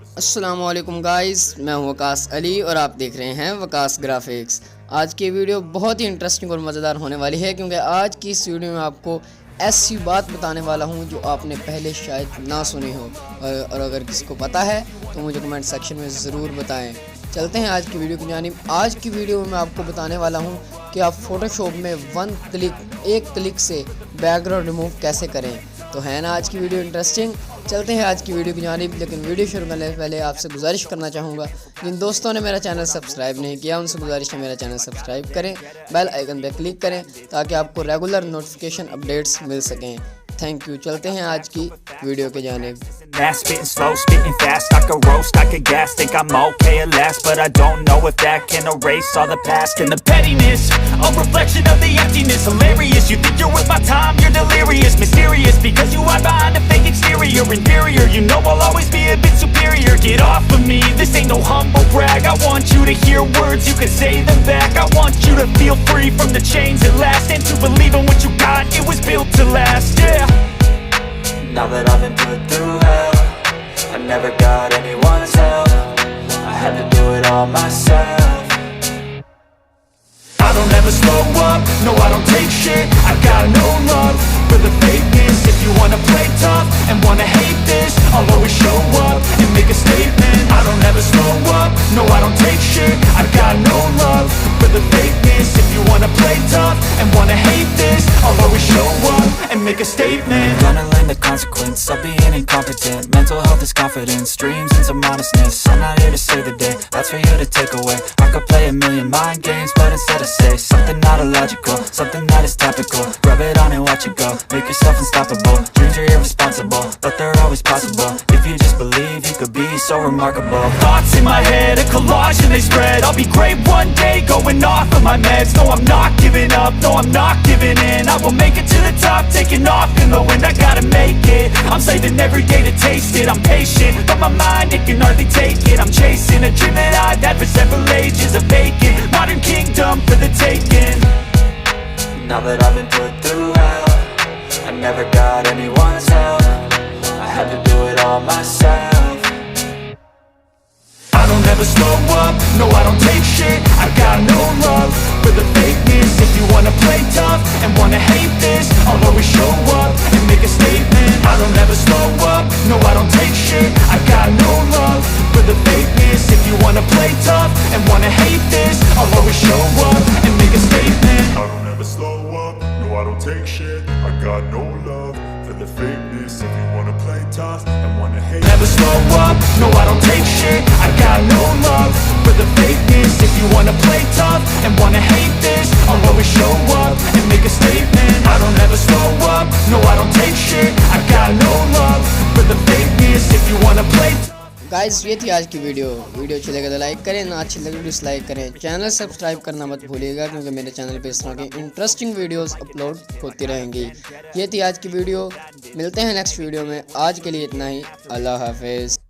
अस्सलाम वालेकुम गाइस, मैं हूं वकास अली और आप देख रहे हैं वकास ग्राफिक्स। आज की वीडियो बहुत ही इंटरेस्टिंग और मज़ेदार होने वाली है क्योंकि आज की इस वीडियो में आपको ऐसी बात बताने वाला हूं जो आपने पहले शायद ना सुनी हो और अगर किसी को पता है तो मुझे कमेंट सेक्शन में ज़रूर बताएं। चलते हैं आज की वीडियो की जानिब। आज की वीडियो में मैं आपको बताने वाला हूं कि आप फ़ोटोशॉप में एक क्लिक से बैकग्राउंड रिमूव कैसे करें। तो है ना आज की वीडियो इंटरेस्टिंग। चलते हैं आज की वीडियो की जानिब, लेकिन वीडियो शुरू करने से पहले आपसे गुजारिश करना चाहूँगा, जिन दोस्तों ने मेरा चैनल सब्सक्राइब नहीं किया उनसे गुजारिश है मेरा चैनल सब्सक्राइब करें, बेल आइकन पर क्लिक करें ताकि आपको रेगुलर नोटिफिकेशन अपडेट्स मिल सकें। Thank you. चलते हैं आज की वीडियो के जानिब। Spitting slow, spitting fast, I could roast, I could gas. Think I'm okay at last, but I don't know if that can erase all the past. And the pettiness, a reflection of the emptiness. Hilarious, you think you're worth my time, you're delirious. Mysterious, because you hide behind a fake exterior. Inferior, you know I'll always be a bit superior. Get off of me, this ain't no humble brag. I want you to hear words, you can say them back. I want you to feel free from the chains at last, and to believe in what you got, it was built to last, yeah. Now that I've been put through hell, I never got anyone's help. I had to do it all myself. I don't ever slow up, no I don't take shit. I got no love for the fakeness. If you wanna play tough and wanna hate this, I'll always show up and make a statement. I don't ever slow up, no I don't take shit. I got no love for the fakeness. If you wanna play tough and wanna hate this, I'll always show up and make a statement. Gonna learn the consequence of being incompetent. Mental health is confidence, dreams and some honestness. I'm not here to save the day, that's for you to take away. I could play a million mind games, but instead I say something not illogical, something that is topical. Rub it on and watch it go, make yourself unstoppable. Dreams are irresponsible, but they're always possible. If you just believe, you could be so remarkable. Thoughts in my head, a collage and they spread. I'll be great one day, going off of my meds. No, I'm not giving up, no, I'm not giving in. I will make it to the top, taking off in the wind. I gotta make it, I'm saving every day to taste it. I'm patient, but my mind, it can hardly take it. I'm chasing a dream that I've had for several ages. A vacant, modern kingdom for the taking. Now that I've been put through hell, I never got anyone's help. I had to do it all myself. I don't ever slow up, no I don't take shit. I got no love for the fakeness. If you wanna play tough and wanna hate this, I'll always show up and make a statement. I don't ever slow up, no I don't take shit. I got no love for the fakeness. If you wanna play tough and wanna hate this, I'll always show up and make a statement. I don't ever slow up, no I don't take shit. I got no love for the fakeness. If you wanna play tough and wanna hate, Never slow up, no I don't take shit. I got no love for the fakeness. If you wanna play tough and wanna hate this, I'll always show up and make a statement. I don't ever slow up, no I don't take shit. I got no love for the fakeness. If you wanna play tough. Guys, ये थी आज की video अच्छी लगे तो like करें, ना अच्छी लगे तो डिसलाइक करें। चैनल सब्सक्राइब करना मत भूलिएगा क्योंकि मेरे चैनल पे इस तरह की इंटरेस्टिंग वीडियोस अपलोड होती रहेंगी। ये थी आज की वीडियो, मिलते हैं नेक्स्ट वीडियो में। आज के लिए इतना ही, अल्लाह हाफिज़।